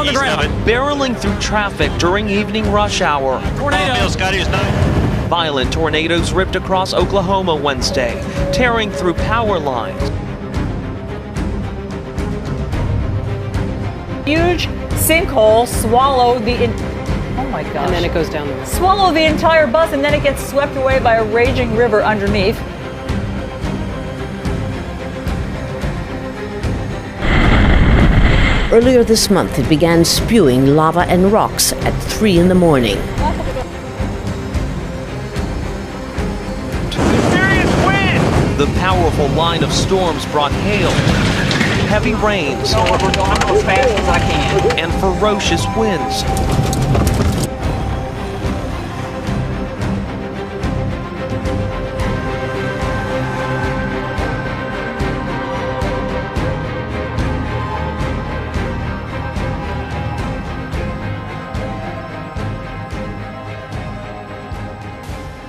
on the ground. Barreling through traffic during evening rush hour. Tornado. Violent tornadoes ripped across Oklahoma Wednesday, tearing through power lines. Huge sinkhole swallowed the oh my gosh. And then it goes down the river. Swallow the entire bus, and then it gets swept away by a raging river underneath. Earlier this month, it began spewing lava and rocks at 3 in the morning. Serious wind! The powerful line of storms brought hail, heavy rains, We're going as fast as I can. and ferocious winds.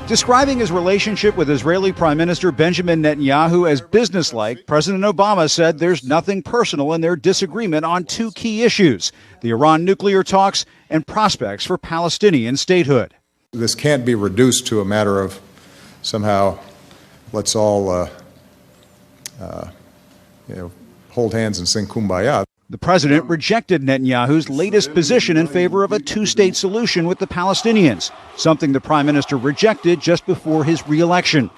Describing his relationship with Israeli Prime Minister Benjamin Netanyahu as businesslike, President Obama said there's nothing personal in their disagreement on two key issues: the Iran nuclear talks and prospects for Palestinian statehood. This can't be reduced to a matter of somehow let's all hold hands and sing Kumbaya. The president rejected Netanyahu's latest position in favor of a two-state solution with the Palestinians, something the prime minister rejected just before his re-election.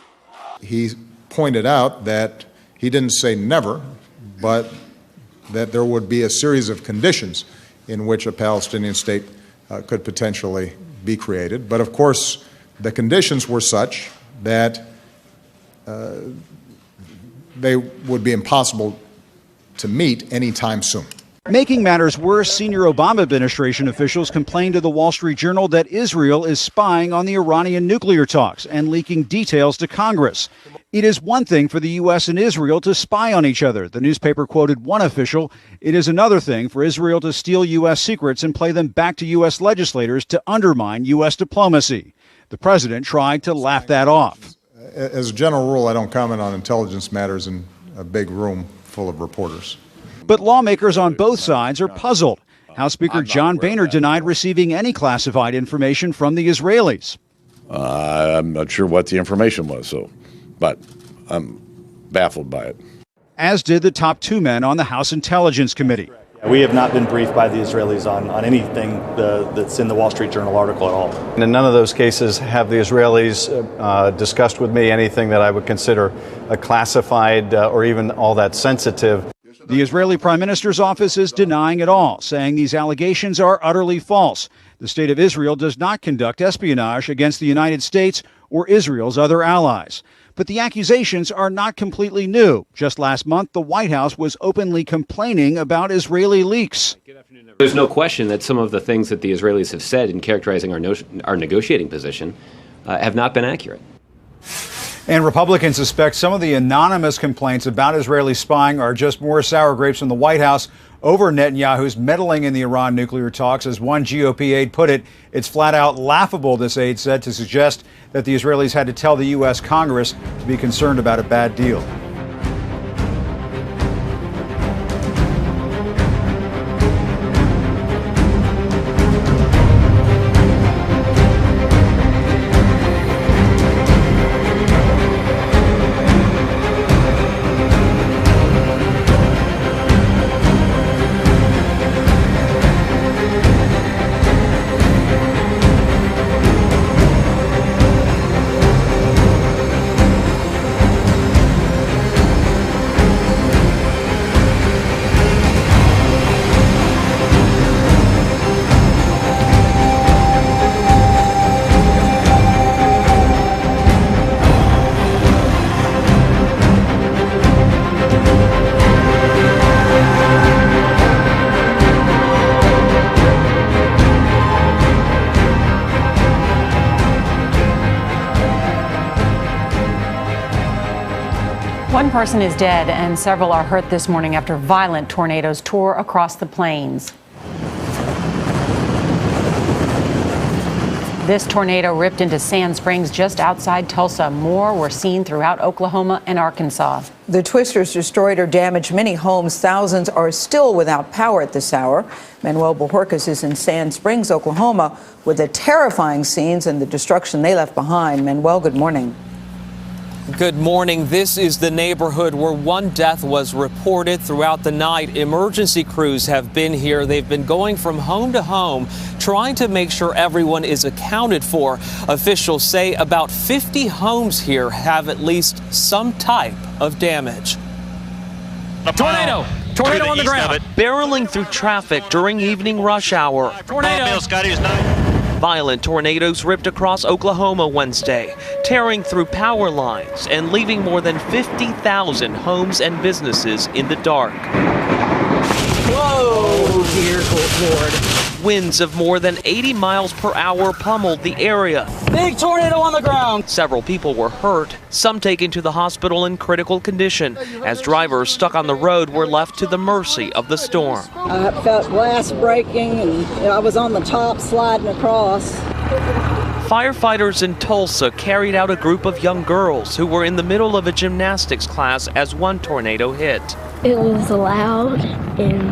He pointed out that he didn't say never, but that there would be a series of conditions in which a Palestinian state could potentially be created. But of course, the conditions were such that they would be impossible to meet anytime soon. Making matters worse, senior Obama administration officials complained to the Wall Street Journal that Israel is spying on the Iranian nuclear talks and leaking details to Congress. It is one thing for the U.S. and Israel to spy on each other. The newspaper quoted one official. It is another thing for Israel to steal U.S. secrets and play them back to U.S. legislators to undermine U.S. diplomacy. The president tried to laugh that off. As a general rule, I don't comment on intelligence matters in a big room full of reporters. But lawmakers on both sides are puzzled. House Speaker John Boehner denied receiving any classified information from the Israelis. I'm not sure what the information was, but I'm baffled by it. As did the top two men on the House Intelligence Committee. We have not been briefed by the Israelis on anything that's in the Wall Street Journal article at all. And in none of those cases have the Israelis discussed with me anything that I would consider a classified or even all that sensitive. The Israeli Prime Minister's office is denying it all, saying these allegations are utterly false. The State of Israel does not conduct espionage against the United States or Israel's other allies. But the accusations are not completely new. Just last month, the White House was openly complaining about Israeli leaks. There's no question that some of the things that the Israelis have said in characterizing our negotiating position have not been accurate. And Republicans suspect some of the anonymous complaints about Israeli spying are just more sour grapes from the White House over Netanyahu's meddling in the Iran nuclear talks. As one GOP aide put it, it's flat out laughable, this aide said, to suggest that the Israelis had to tell the U.S. Congress to be concerned about a bad deal. One person is dead and several are hurt this morning after violent tornadoes tore across the plains. This tornado ripped into Sand Springs just outside Tulsa. More were seen throughout Oklahoma and Arkansas. The twisters destroyed or damaged many homes. Thousands are still without power at this hour. Manuel Bojorquez is in Sand Springs, Oklahoma, with the terrifying scenes and the destruction they left behind. Manuel, good morning. Good morning. This is the neighborhood where one death was reported throughout the night. Emergency crews have been here. They've been going from home to home, trying to make sure everyone is accounted for. Officials say about 50 homes here have at least some type of damage. Tornado! Tornado on the ground! Barreling through traffic during evening rush hour. Tornado! Violent tornadoes ripped across Oklahoma Wednesday, tearing through power lines and leaving more than 50,000 homes and businesses in the dark. Whoa, dear Lord. Winds of more than 80 miles per hour pummeled the area. Big tornado on the ground. Several people were hurt, some taken to the hospital in critical condition, as drivers stuck on the road were left to the mercy of the storm. I felt glass breaking and I was on the top sliding across. Firefighters in Tulsa carried out a group of young girls who were in the middle of a gymnastics class as one tornado hit. It was loud and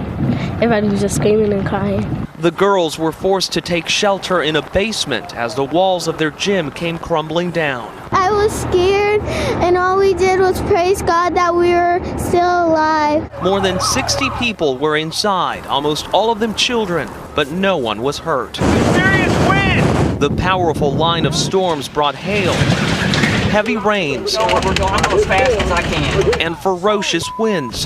everybody was just screaming and crying. The girls were forced to take shelter in a basement as the walls of their gym came crumbling down. I was scared and all we did was praise God that we were still alive. More than 60 people were inside, almost all of them children, but no one was hurt. Serious wind! The powerful line of storms brought hail, heavy rains, We're going as fast as I can. and ferocious winds,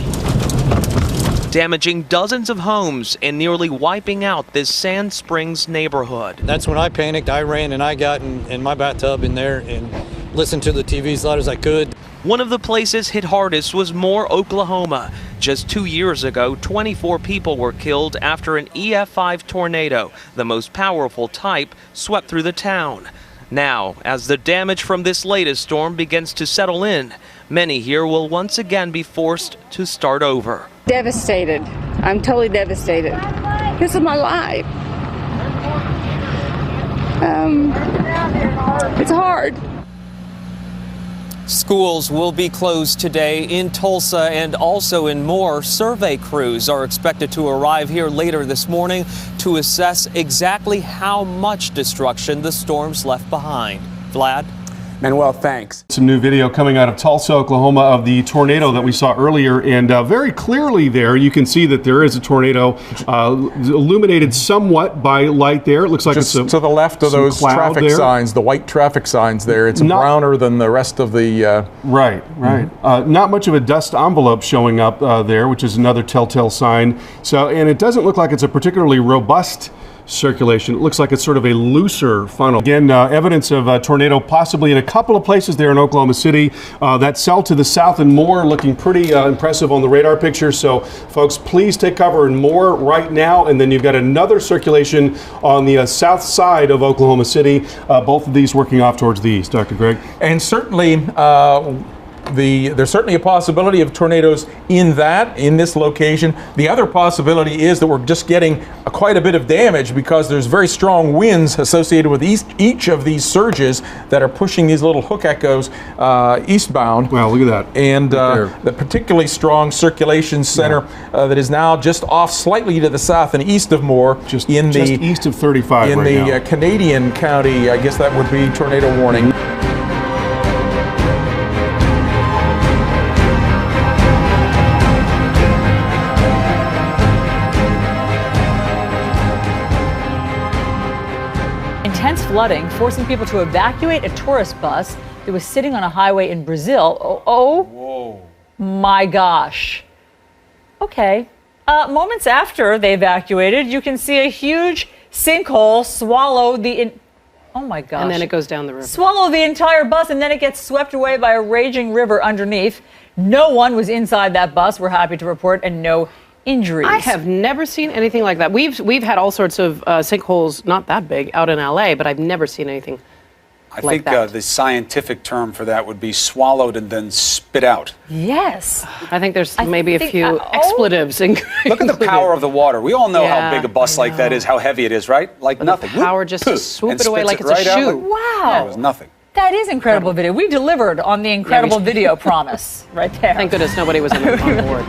damaging dozens of homes and nearly wiping out this Sand Springs neighborhood. That's when I panicked. I ran and I got in my bathtub in there and listened to the TV as loud as I could. One of the places hit hardest was Moore, Oklahoma. Just 2 years ago, 24 people were killed after an EF5 tornado, the most powerful type, swept through the town. Now, as the damage from this latest storm begins to settle in, many here will once again be forced to start over. Devastated. I'm totally devastated. This is my life. It's hard. Schools will be closed today in Tulsa and also in Moore. Survey crews are expected to arrive here later this morning to assess exactly how much destruction the storms left behind. Vlad? Manuel, thanks. Some new video coming out of Tulsa, Oklahoma of the tornado that we saw earlier, and very clearly there you can see that there is a tornado illuminated somewhat by light there. It looks like just it's to the left of those traffic signs, the white traffic signs there. It's browner than the rest of the... Right. Not much of a dust envelope showing up there, which is another telltale sign. So, and it doesn't look like it's a particularly robust circulation. It looks like it's sort of a looser funnel. Again, evidence of a tornado possibly in a couple of places there in Oklahoma City. That cell to the south and Moore looking pretty impressive on the radar picture. So folks, please take cover in Moore right now. And then you've got another circulation on the south side of Oklahoma City. Both of these working off towards the east. Dr. Greg? And certainly there's certainly a possibility of tornadoes in this location. The other possibility is that we're just getting quite a bit of damage because there's very strong winds associated with each of these surges that are pushing these little hook echoes eastbound. Wow, look at that. And the particularly strong circulation center that is now just off slightly to the south and east of Moore, just east of 35 in the Canadian County, I guess that would be tornado warning. Intense flooding forcing people to evacuate a tourist bus that was sitting on a highway in Brazil. Whoa. My gosh. Okay. Moments after they evacuated, you can see a huge sinkhole swallow oh my gosh. And then it goes down the river. Swallow the entire bus, and then it gets swept away by a raging river underneath. No one was inside that bus, we're happy to report, and no injuries. I have never seen anything like that. We've had all sorts of sinkholes, not that big, out in LA, but I've never seen anything I like think that? the scientific term for that would be swallowed and then spit out. Yes. I think there's I maybe a think- few oh. expletives. Look at the power of the water. We all know Yeah, how big a bus like that is, how heavy it is, right? Like nothing. power just to Poof, swoop and it away spits like it's a out shoe. Wow. It was nothing. That is incredible video. We delivered on the incredible video promise right there. Thank goodness nobody was on board.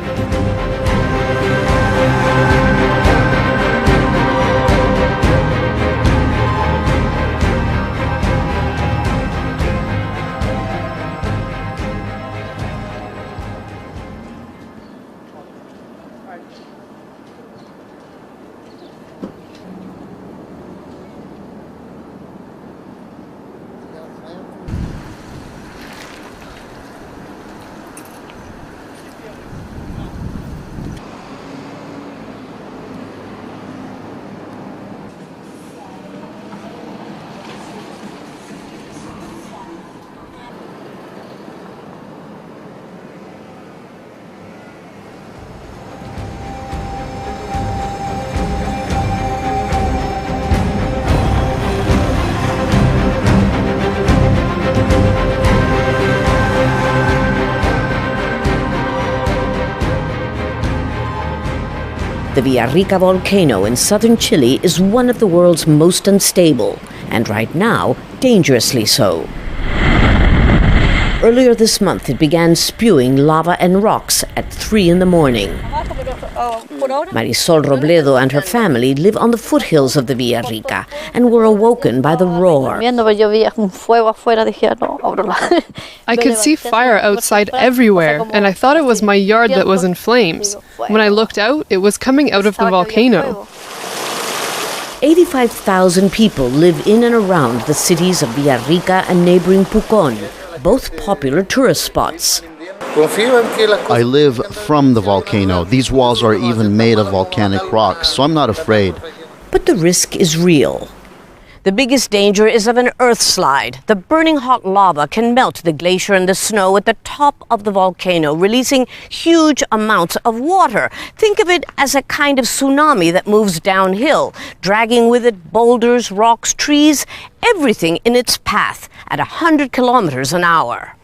The Villarrica volcano in southern Chile is one of the world's most unstable, and right now, dangerously so. Earlier this month, it began spewing lava and rocks at 3 in the morning. Marisol Robledo and her family live on the foothills of the Villarrica and were awoken by the roar. I could see fire outside everywhere, and I thought it was my yard that was in flames. When I looked out, it was coming out of the volcano. 85,000 people live in and around the cities of Villarrica and neighboring Pucón, both popular tourist spots. I live from the volcano. These walls are even made of volcanic rocks, so I'm not afraid. But the risk is real. The biggest danger is of an earth slide. The burning hot lava can melt the glacier and the snow at the top of the volcano, releasing huge amounts of water. Think of it as a kind of tsunami that moves downhill, dragging with it boulders, rocks, trees, everything in its path at 100 kilometers an hour.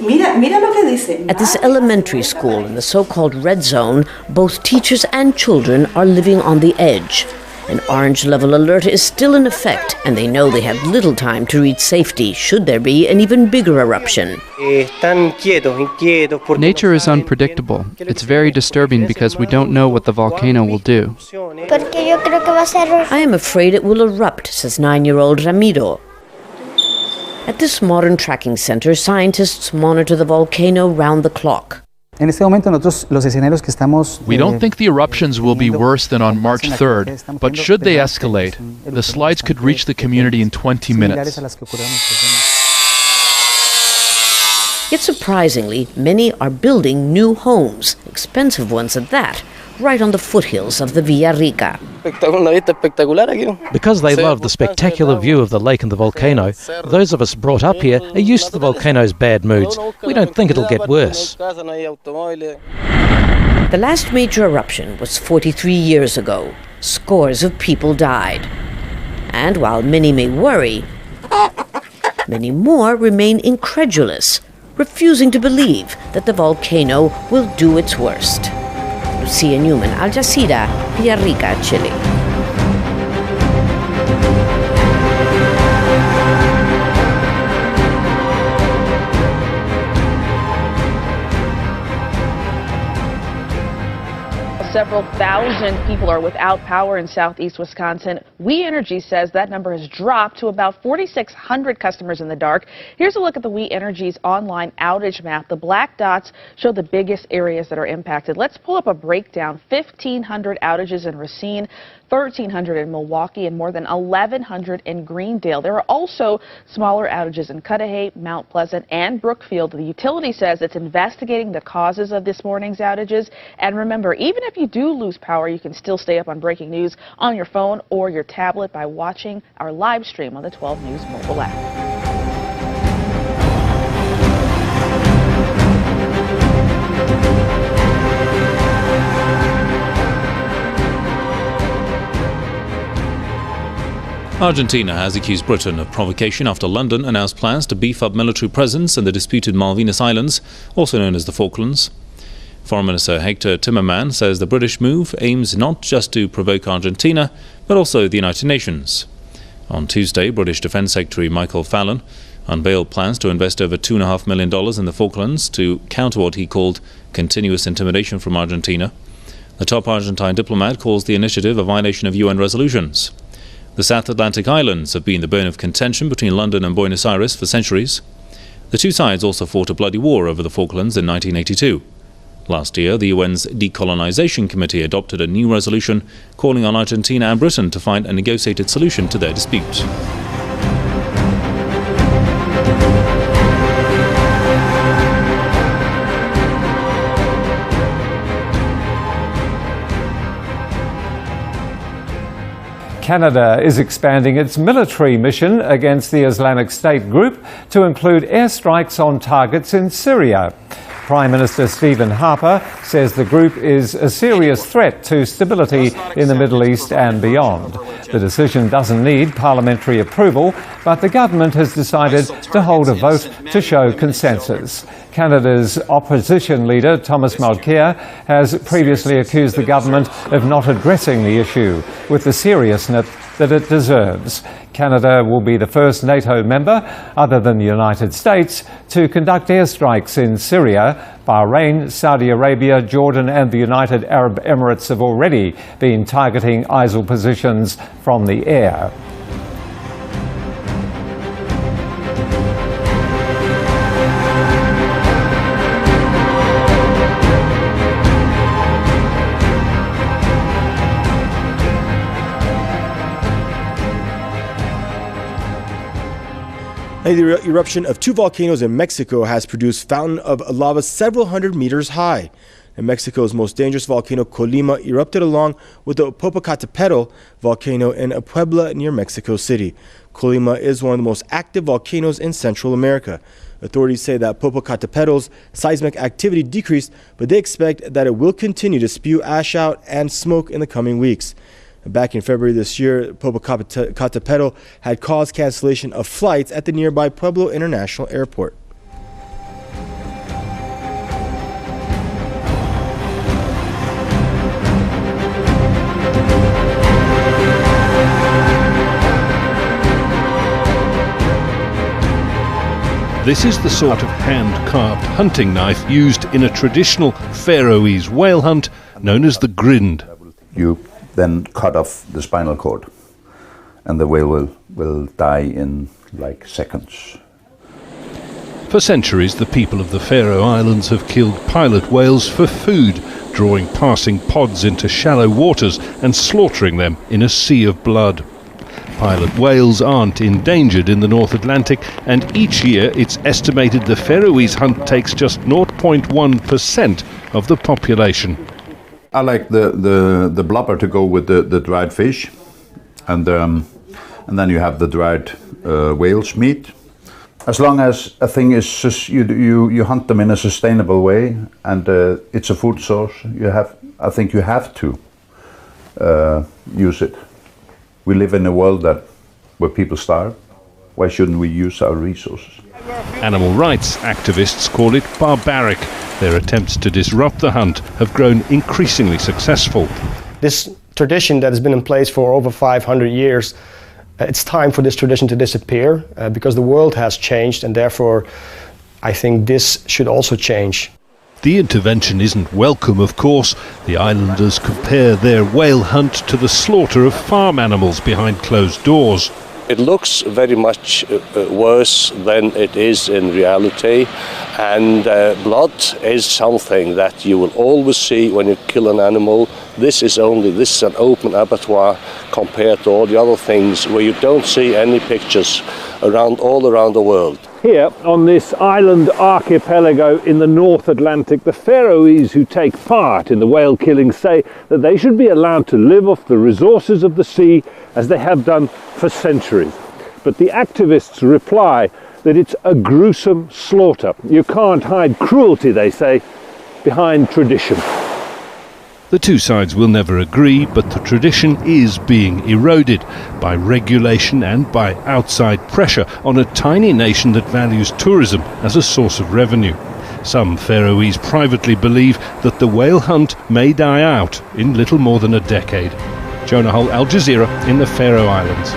At this elementary school in the so-called red zone, both teachers and children are living on the edge. An orange level alert is still in effect, and they know they have little time to reach safety should there be an even bigger eruption. Nature is unpredictable. It's very disturbing because we don't know what the volcano will do. I am afraid it will erupt, says 9-year-old Ramiro. At this modern tracking center, scientists monitor the volcano round the clock. We don't think the eruptions will be worse than on March 3rd, but should they escalate, the slides could reach the community in 20 minutes. Yet surprisingly, many are building new homes, expensive ones at that, right on the foothills of the Villarrica. Because they love the spectacular view of the lake and the volcano, those of us brought up here are used to the volcano's bad moods. We don't think it'll get worse. The last major eruption was 43 years ago. Scores of people died. And while many may worry, many more remain incredulous, refusing to believe that the volcano will do its worst. Lucia Newman, Al Jazeera, Villarrica, Chile. Several thousand people are without power in southeast Wisconsin. We Energy says that number has dropped to about 4,600 customers in the dark. Here's a look at the We Energy's online outage map. The black dots show the biggest areas that are impacted. Let's pull up a breakdown. 1,500 outages in Racine, 1,300 in Milwaukee, and more than 1,100 in Greendale. There are also smaller outages in Cudahy, Mount Pleasant, and Brookfield. The utility says it's investigating the causes of this morning's outages. And remember, even if you do lose power, you can still stay up on breaking news on your phone or your tablet by watching our live stream on the 12 News mobile app. Argentina has accused Britain of provocation after London announced plans to beef up military presence in the disputed Malvinas Islands, also known as the Falklands. Foreign Minister Hector Timmermans says the British move aims not just to provoke Argentina, but also the United Nations. On Tuesday, British Defence Secretary Michael Fallon unveiled plans to invest over $2.5 million in the Falklands to counter what he called continuous intimidation from Argentina. The top Argentine diplomat calls the initiative a violation of UN resolutions. The South Atlantic Islands have been the bone of contention between London and Buenos Aires for centuries. The two sides also fought a bloody war over the Falklands in 1982. Last year, the UN's Decolonization Committee adopted a new resolution calling on Argentina and Britain to find a negotiated solution to their dispute. Canada is expanding its military mission against the Islamic State group to include airstrikes on targets in Syria. Prime Minister Stephen Harper says the group is a serious threat to stability in the Middle East and beyond. The decision doesn't need parliamentary approval, but the government has decided to hold a vote to show consensus. Canada's opposition leader, Thomas Mulcair, has previously accused the government of not addressing the issue with the seriousness that it deserves. Canada will be the first NATO member, other than the United States, to conduct airstrikes in Syria. Bahrain, Saudi Arabia, Jordan and the United Arab Emirates have already been targeting ISIL positions from the air. The eruption of two volcanoes in Mexico has produced fountain of lava several hundred meters high. And Mexico's most dangerous volcano, Colima, erupted along with the Popocatépetl volcano in Puebla near Mexico City. Colima is one of the most active volcanoes in Central America. Authorities say that Popocatépetl's seismic activity decreased, but they expect that it will continue to spew ash out and smoke in the coming weeks. Back in February this year, Popocatépetl had caused cancellation of flights at the nearby Pueblo International Airport. This is the sort of hand-carved hunting knife used in a traditional Faroese whale hunt known as the grind. You then cut off the spinal cord and the whale will die in like seconds. For centuries, the people of the Faroe Islands have killed pilot whales for food, drawing passing pods into shallow waters and slaughtering them in a sea of blood. Pilot whales aren't endangered in the North Atlantic, and each year it's estimated the Faroese hunt takes just 0.1% of the population. I like the blubber to go with the dried fish, and then you have the dried whale's meat. As long as a thing is you hunt them in a sustainable way, and it's a food source, I think you have to use it. We live in a world where people starve. Why shouldn't we use our resources? Animal rights activists call it barbaric. Their attempts to disrupt the hunt have grown increasingly successful. This tradition that has been in place for over 500 years, it's time for this tradition to disappear because the world has changed, and therefore I think this should also change. The intervention isn't welcome, of course. The islanders compare their whale hunt to the slaughter of farm animals behind closed doors. It looks very much worse than it is in reality, and blood is something that you will always see when you kill an animal. This is an open abattoir compared to all the other things where you don't see any pictures all around the world. Here on this island archipelago in the North Atlantic, the Faroese who take part in the whale killing say that they should be allowed to live off the resources of the sea as they have done for centuries. But the activists reply that it's a gruesome slaughter. You can't hide cruelty, they say, behind tradition. The two sides will never agree, but the tradition is being eroded by regulation and by outside pressure on a tiny nation that values tourism as a source of revenue. Some Faroese privately believe that the whale hunt may die out in little more than a decade. Jonah Hull, Al Jazeera in the Faroe Islands.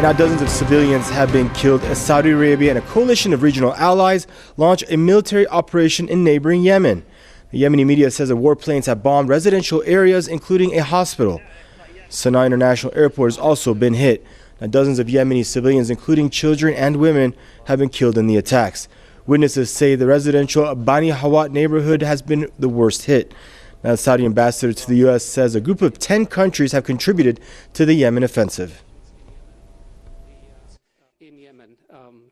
Now dozens of civilians have been killed as Saudi Arabia and a coalition of regional allies launch a military operation in neighboring Yemen. The Yemeni media says that warplanes have bombed residential areas, including a hospital. Sana'a International Airport has also been hit. Now, dozens of Yemeni civilians, including children and women, have been killed in the attacks. Witnesses say the residential Bani Hawat neighborhood has been the worst hit. Now, the Saudi ambassador to the U.S. says a group of 10 countries have contributed to the Yemen offensive.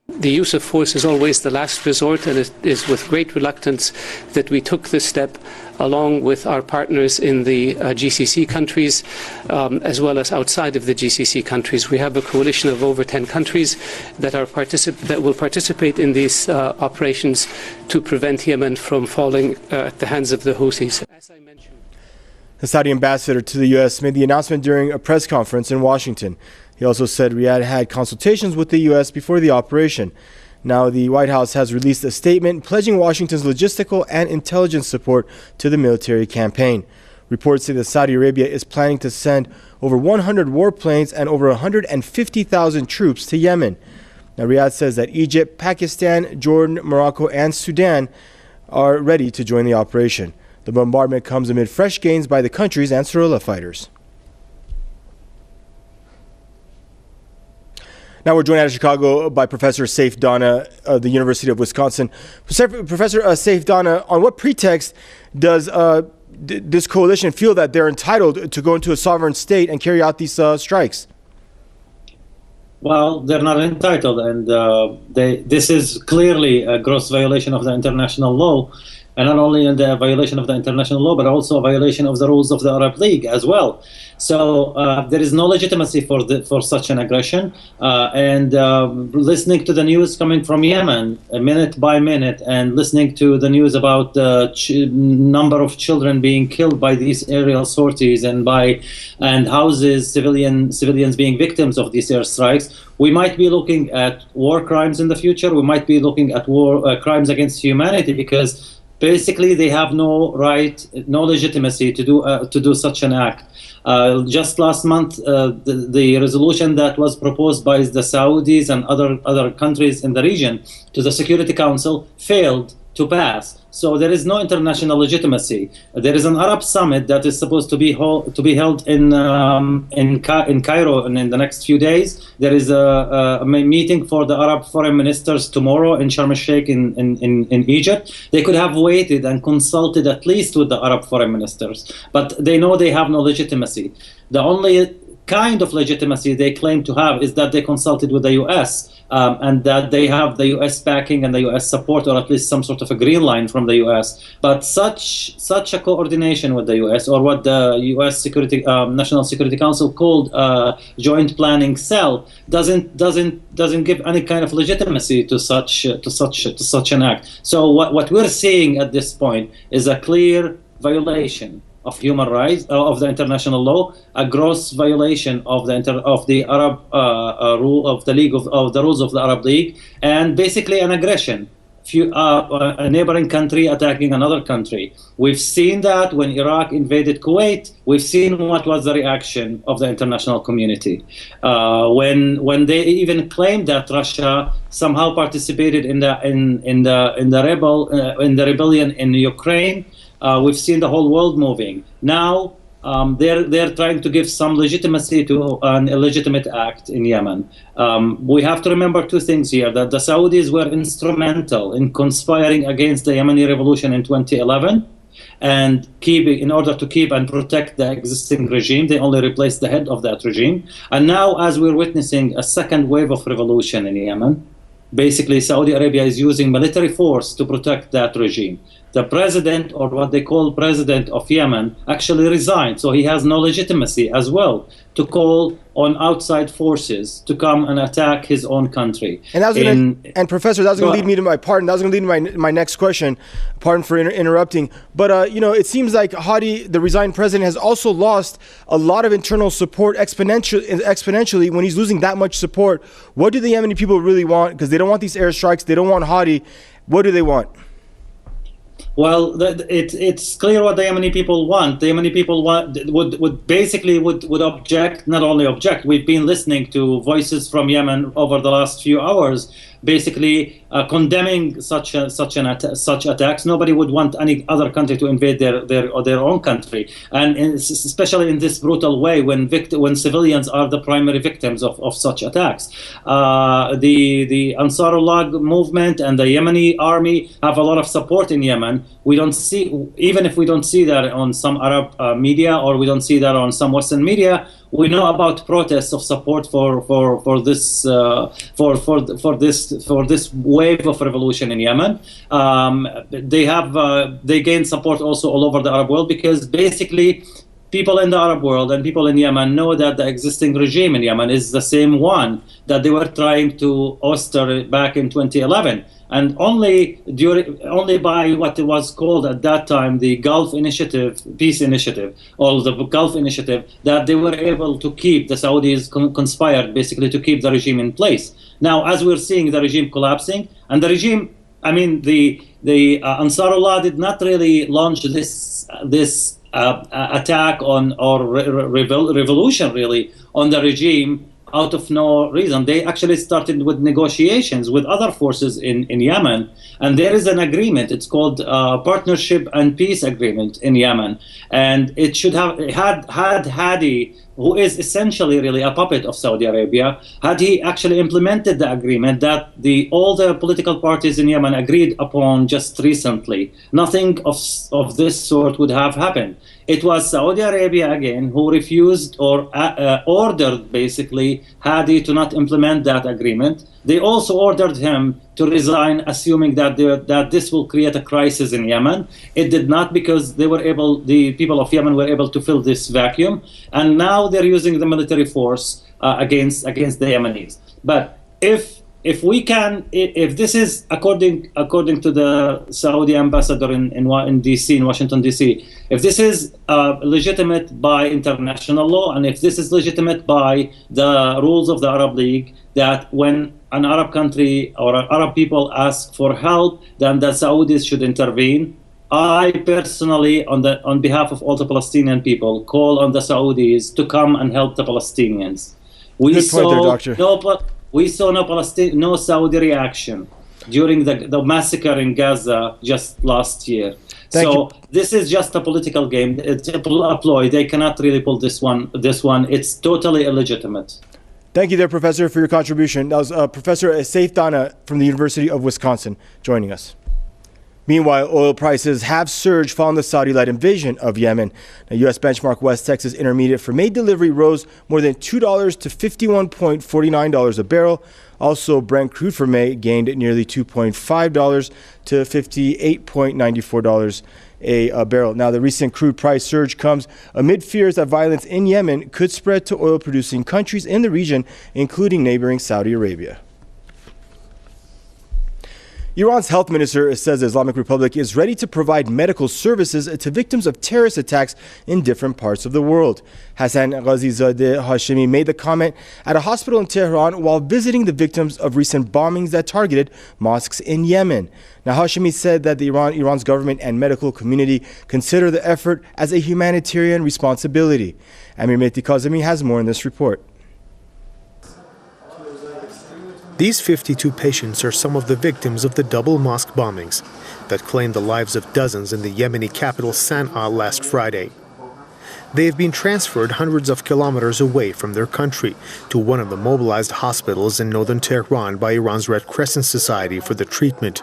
The use of force is always the last resort, and it is with great reluctance that we took this step along with our partners in the GCC countries, as well as outside of the GCC countries. We have a coalition of over 10 countries that will participate in these operations to prevent Yemen from falling at the hands of the Houthis. The Saudi ambassador to the U.S. made the announcement during a press conference in Washington. He also said Riyadh had consultations with the U.S. before the operation. Now, the White House has released a statement pledging Washington's logistical and intelligence support to the military campaign. Reports say that Saudi Arabia is planning to send over 100 warplanes and over 150,000 troops to Yemen. Now, Riyadh says that Egypt, Pakistan, Jordan, Morocco, and Sudan are ready to join the operation. The bombardment comes amid fresh gains by the country's Ansarullah fighters. Now we're joined out of Chicago by Professor Saif Dana of the University of Wisconsin. Professor Saif Dana, on what pretext does this coalition feel that they're entitled to go into a sovereign state and carry out these strikes? Well, they're not entitled, and this is clearly a gross violation of the international law. And not only in the violation of the international law, but also a violation of the rules of the Arab League as well. So there is no legitimacy for such an aggression. Listening to the news coming from Yemen, minute by minute, and listening to the news about the number of children being killed by these aerial sorties and houses, civilians being victims of these airstrikes, we might be looking at war crimes in the future. We might be looking at war crimes against humanity, because basically they have no right, no legitimacy to do such an act. Just last month, the resolution that was proposed by the Saudis and other countries in the region to the Security Council failed to pass. So there is no international legitimacy. There is an Arab summit that is supposed to be held in Cairo in the next few days. There is a meeting for the Arab foreign ministers tomorrow in Sharm el-Sheikh in Egypt. They could have waited and consulted at least with the Arab foreign ministers, but they know they have no legitimacy. The only kind of legitimacy they claim to have is that they consulted with the U.S. And that they have the U.S. backing and the U.S. support, or at least some sort of a green line from the U.S. But such a coordination with the U.S., or what the U.S. National Security Council called Joint Planning Cell, doesn't give any kind of legitimacy to such an act. So what we're seeing at this point is a clear violation of human rights, of the international law, a gross violation of the Arab rule of the League of the rules of the Arab League, and basically an aggression. A neighboring country attacking another country. We've seen that when Iraq invaded Kuwait. We've seen what was the reaction of the international community when they even claimed that Russia somehow participated in the rebellion in Ukraine. We've seen the whole world moving. Now they're trying to give some legitimacy to an illegitimate act in Yemen. We have to remember two things here: that the Saudis were instrumental in conspiring against the Yemeni revolution in 2011, and in order to keep and protect the existing regime, they only replaced the head of that regime. And now, as we're witnessing a second wave of revolution in Yemen, basically Saudi Arabia is using military force to protect that regime. the president, or what they call president of Yemen, actually resigned. So he has no legitimacy as well to call on outside forces to come and attack his own country. And that was and Professor, that was going to lead me to my pardon. That was going to lead me to my next question. Pardon for interrupting. But, you know, it seems like Hadi, the resigned president, has also lost a lot of internal support exponentially when he's losing that much support. What do the Yemeni people really want? Because they don't want these airstrikes. They don't want Hadi. What do they want? Well, it's clear what the Yemeni people want. The Yemeni people would object, not only object. We've been listening to voices from Yemen over the last few hours, basically condemning such attacks. Nobody would want any other country to invade their own country, and especially in this brutal way when civilians are the primary victims of such attacks. The Ansarullah movement and the Yemeni army have a lot of support in Yemen. We don't see, even if we don't see that on some Arab media, or we don't see that on some Western media, we know about protests of support for this wave of revolution in Yemen. They gain support also all over the Arab world, because basically people in the Arab world and people in Yemen know that the existing regime in Yemen is the same one that they were trying to ousted back in 2011. And only by what it was called at that time the Gulf Initiative, Peace Initiative, or the Gulf Initiative, that they were able to keep, the Saudis conspired basically to keep the regime in place. Now, as we're seeing the regime collapsing, and the regime, I mean, the Ansarullah did not really launch this attack on, or revolution really, on the regime out of no reason. They actually started with negotiations with other forces in Yemen, and there is an agreement. It's called Partnership and Peace Agreement in Yemen, and it should have had Hadi, who is essentially really a puppet of Saudi Arabia, had he actually implemented the agreement that all the political parties in Yemen agreed upon just recently, nothing of this sort would have happened. It was Saudi Arabia again who refused or ordered basically Hadi to not implement that agreement. They also ordered him to resign, assuming that this will create a crisis in Yemen. It did not, because the people of Yemen were able to fill this vacuum, and now they're using the military force against the Yemenis. But if this is according to the Saudi ambassador in DC, in Washington DC, if this is legitimate by international law, and if this is legitimate by the rules of the Arab League, that when an Arab country or Arab people ask for help, then the Saudis should intervene. I personally, on behalf of all the Palestinian people, call on the Saudis to come and help the Palestinians. Good point there, Doctor. We saw no Saudi reaction during the massacre in Gaza just last year. This is just a political game. It's a ploy. They cannot really pull this one. It's totally illegitimate. Thank you there, Professor, for your contribution. That was Professor Saif Dana from the University of Wisconsin joining us. Meanwhile, oil prices have surged following the Saudi-led invasion of Yemen. Now, U.S. benchmark West Texas Intermediate for May delivery rose more than $2 to $51.49 a barrel. Also, Brent crude for May gained nearly $2.5 to $58.94 a barrel. Now, the recent crude price surge comes amid fears that violence in Yemen could spread to oil-producing countries in the region, including neighboring Saudi Arabia. Iran's health minister says the Islamic Republic is ready to provide medical services to victims of terrorist attacks in different parts of the world. Hassan Ghazizadeh Hashemi made the comment at a hospital in Tehran while visiting the victims of recent bombings that targeted mosques in Yemen. Now, Hashemi said that Iran's government and medical community consider the effort as a humanitarian responsibility. Amir Mehdi Kazemi has more in this report. These 52 patients are some of the victims of the double mosque bombings that claimed the lives of dozens in the Yemeni capital Sana'a last Friday. They have been transferred hundreds of kilometers away from their country to one of the mobilized hospitals in northern Tehran by Iran's Red Crescent Society for the treatment.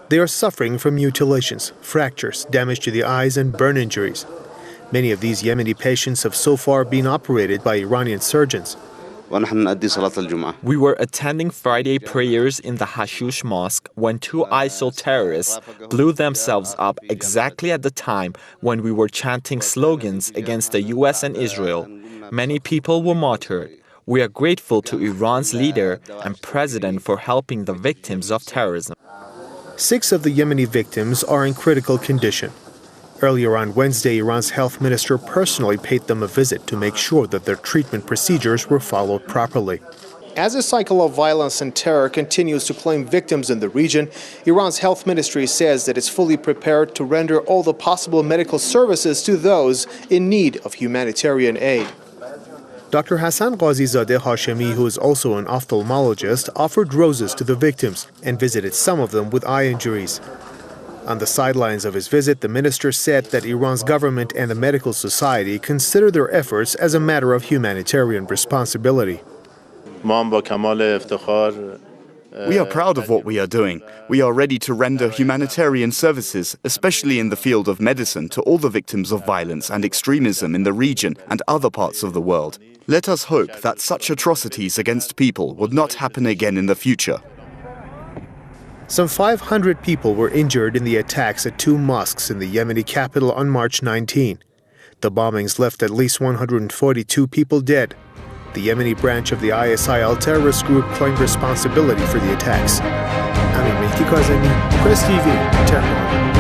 They are suffering from mutilations, fractures, damage to the eyes, and burn injuries. Many of these Yemeni patients have so far been operated by Iranian surgeons. We were attending Friday prayers in the Hashush Mosque when two ISIL terrorists blew themselves up exactly at the time when we were chanting slogans against the US and Israel. Many people were martyred. We are grateful to Iran's leader and president for helping the victims of terrorism. 6 of the Yemeni victims are in critical condition. Earlier on Wednesday, Iran's health minister personally paid them a visit to make sure that their treatment procedures were followed properly. As a cycle of violence and terror continues to claim victims in the region, Iran's health ministry says that it's fully prepared to render all the possible medical services to those in need of humanitarian aid. Dr. Hassan Ghazizadeh Hashemi, who is also an ophthalmologist, offered roses to the victims and visited some of them with eye injuries. On the sidelines of his visit, the minister said that Iran's government and the medical society consider their efforts as a matter of humanitarian responsibility. We are proud of what we are doing. We are ready to render humanitarian services, especially in the field of medicine, to all the victims of violence and extremism in the region and other parts of the world. Let us hope that such atrocities against people would not happen again in the future. Some 500 people were injured in the attacks at 2 mosques in the Yemeni capital on March 19. The bombings left at least 142 people dead. The Yemeni branch of the ISIL terrorist group claimed responsibility for the attacks. Amir Mehdi Kazemi, Press TV, Tehran.